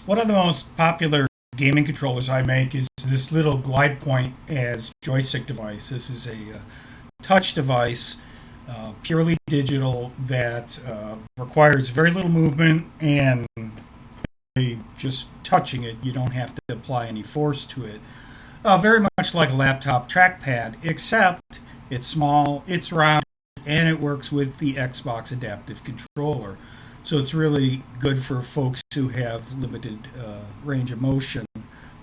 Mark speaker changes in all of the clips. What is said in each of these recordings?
Speaker 1: One of the most popular gaming controllers I make is this little GlidePoint as joystick device. This is a touch device, purely digital, that requires very little movement, and just touching it, you don't have to apply any force to it. Very much like a laptop trackpad, except it's small, it's round, and it works with the Xbox adaptive controller. So it's really good for folks who have limited range of motion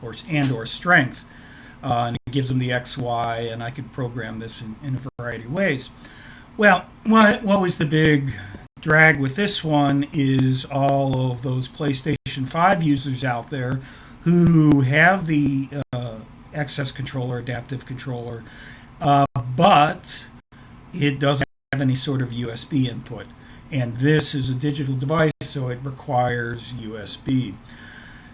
Speaker 1: or strength. And it gives them the X, Y, and I could program this in a variety of ways. Well, what was the big drag with this one is all of those PlayStation 5 users out there who have the access controller, adaptive controller, but it doesn't have any sort of USB input. And this is a digital device, so it requires USB.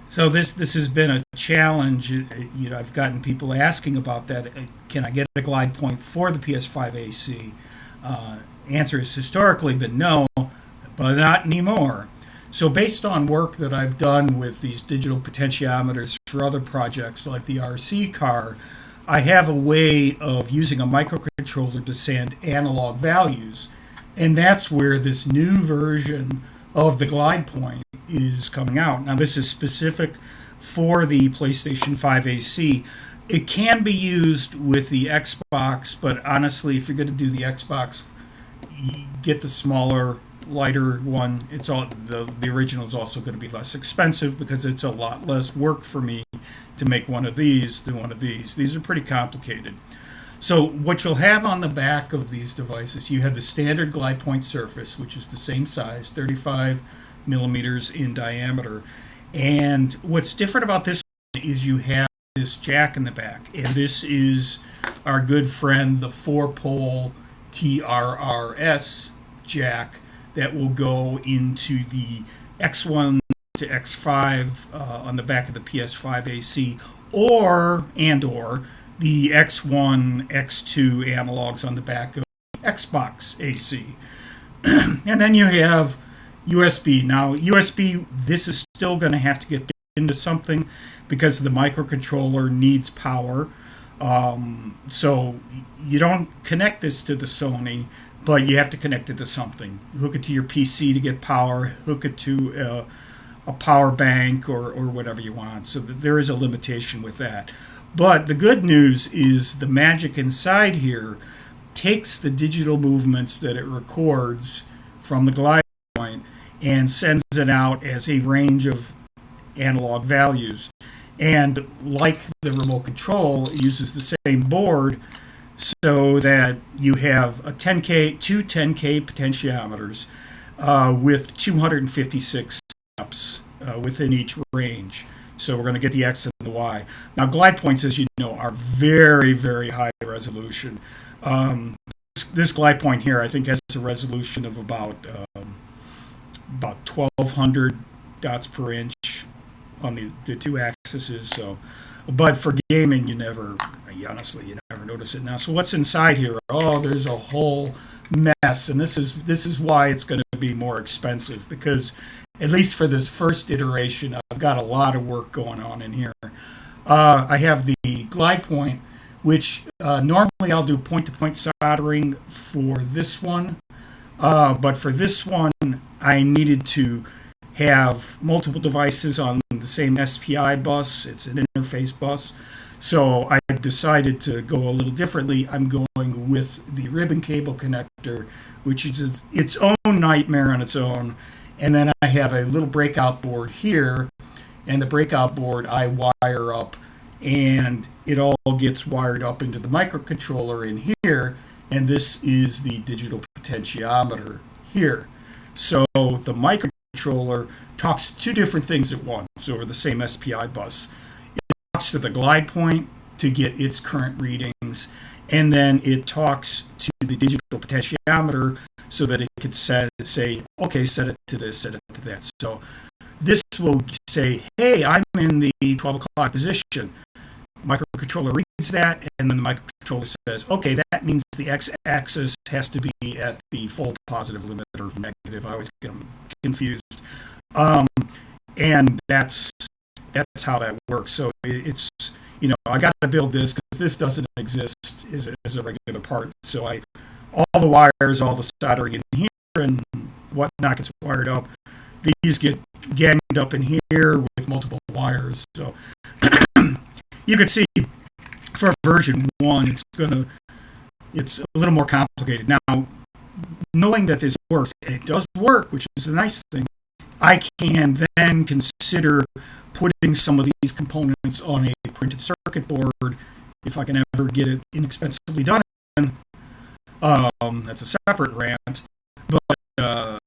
Speaker 1: So this has been a challenge. I've gotten people asking about that. Can I get a GlidePoint for the PS5AC? Answer has historically been no, but not anymore. So based on work that I've done with these digital potentiometers for other projects like the RC car, I have a way of using a microcontroller to send analog values. And that's where this new version of the GlidePoint is coming out. Now, this is specific for the PlayStation 5AC. It can be used with the Xbox, but honestly, if you're going to do the Xbox, get the smaller, lighter one. It's all the original is also going to be less expensive because it's a lot less work for me to make one of these than one of these. These are pretty complicated. So what you'll have on the back of these devices, you have the standard GlidePoint surface, which is the same size, 35 millimeters in diameter. And what's different about this one is you have this jack in the back. And this is our good friend, the 4-pole TRRS jack that will go into the X1 to X5 on the back of the PS5AC or the X1, X2 analogs on the back of Xbox AC. And then you have USB. Now, USB, this is still going to have to get into something because the microcontroller needs power. So you don't connect this to the Sony, but you have to connect it to something. Hook it to your PC to get power, hook it to a power bank or whatever you want. So there is a limitation with that. But the good news is the magic inside here takes the digital movements that it records from the GlidePoint and sends it out as a range of analog values. And like the remote control, it uses the same board so that you have two 10K potentiometers with 256 steps within each range. So we're going to get the X and the Y. Now, GlidePoints, as you know, are very, very high resolution. This GlidePoint here, I think, has a resolution of about 1,200 dots per inch on the two axes. So, but for gaming, you never notice it now. So what's inside here? Oh, there's a whole mess, and this is why it's going to be more expensive, because at least for this first iteration, I've got a lot of work going on in here. I have the GlidePoint, which normally I'll do point-to-point soldering for this one. But for this one, I needed to have multiple devices on the same SPI bus. It's an interface bus. So I decided to go a little differently. I'm going with the ribbon cable connector, which is its own nightmare on its own. And then I have a little breakout board here, and the breakout board I wire up, and it all gets wired up into the microcontroller in here, and this is the digital potentiometer here. So the microcontroller talks two different things at once over the same SPI bus. It talks to the GlidePoint to get its current readings, and then it talks to the digital potentiometer so that it could say, okay, set it to this, set it to that. So this will say, hey, I'm in the 12 o'clock position. Microcontroller reads that, and then the microcontroller says, okay, that means the x-axis has to be at the full positive limit or negative. I always get them confused. And that's That's how that works. So it's, I got to build this because this doesn't exist as a regular part. So all the wires, all the soldering in here and whatnot gets wired up. These get ganged up in here with multiple wires. So you can see for version 1, it's a little more complicated. Now, knowing that this works, and it does work, which is a nice thing, I can then consider putting some of these components on a printed circuit board if I can ever get it inexpensively done. That's a separate rant. But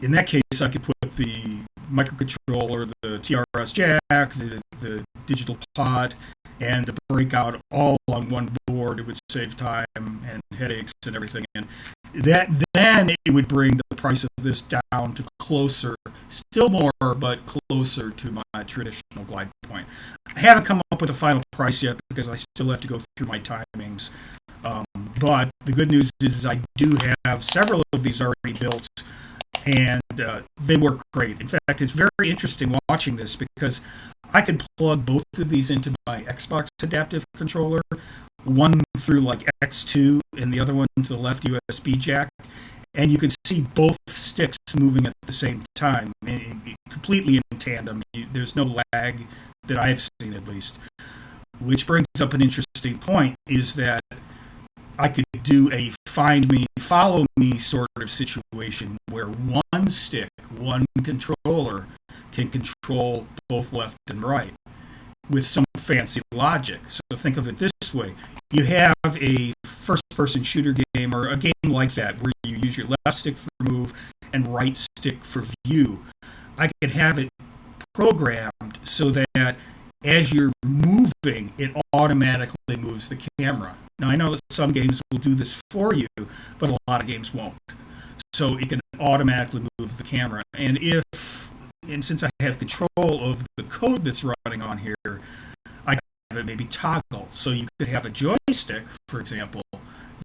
Speaker 1: in that case, I could put the microcontroller, the TRS jack, the digital pod, and the breakout all on one board. It would save time and headaches and everything. And then it would bring the price of this down to closer, still more, but closer to my traditional GlidePoint. I haven't come up with a final price yet because I still have to go through my timings. But the good news is I do have several of these already built, and they work great. In fact, it's very interesting watching this because I could plug both of these into my Xbox adaptive controller, one through like X2 and the other one to the left USB jack, and you can see both sticks moving at the same time, completely in tandem. There's no lag that I've seen, at least. Which brings up an interesting point, is that I could do a find me, follow me sort of situation where one stick, one controller can control both left and right with some fancy logic. So think of it this way. You have a first-person shooter game or a game like that where you use your left stick for move and right stick for view. I can have it programmed so that as you're moving, it automatically moves the camera. Now, I know that some games will do this for you, but a lot of games won't. So it can automatically move the camera. And since I have control of the code that's running on here, I can have it maybe toggle. So you could have a joystick, for example,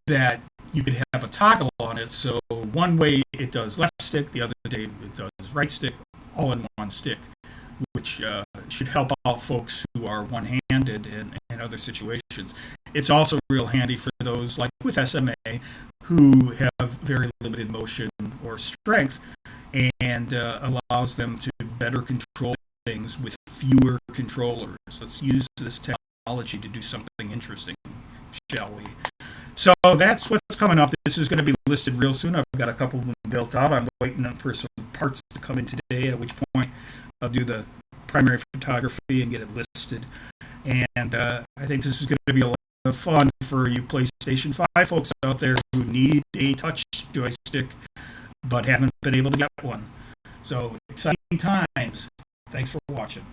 Speaker 1: that you could have a toggle on it. So one way it does left stick, the other day it does right stick, all in one stick, which should help out folks who are one-handed in other situations. It's also real handy for those, like with SMA, who have very limited motion or strength, and allows them to better control things with fewer controllers. Let's use this technology to do something interesting, shall we? So that's what's coming up. This is going to be listed real soon. I've got a couple of them built out. I'm waiting for some parts to come in today, at which point I'll do the primary photography and get it listed. And I think this is going to be a lot of fun for you PlayStation 5 folks out there who need a touch joystick but haven't been able to get one. So exciting times. Thanks for watching.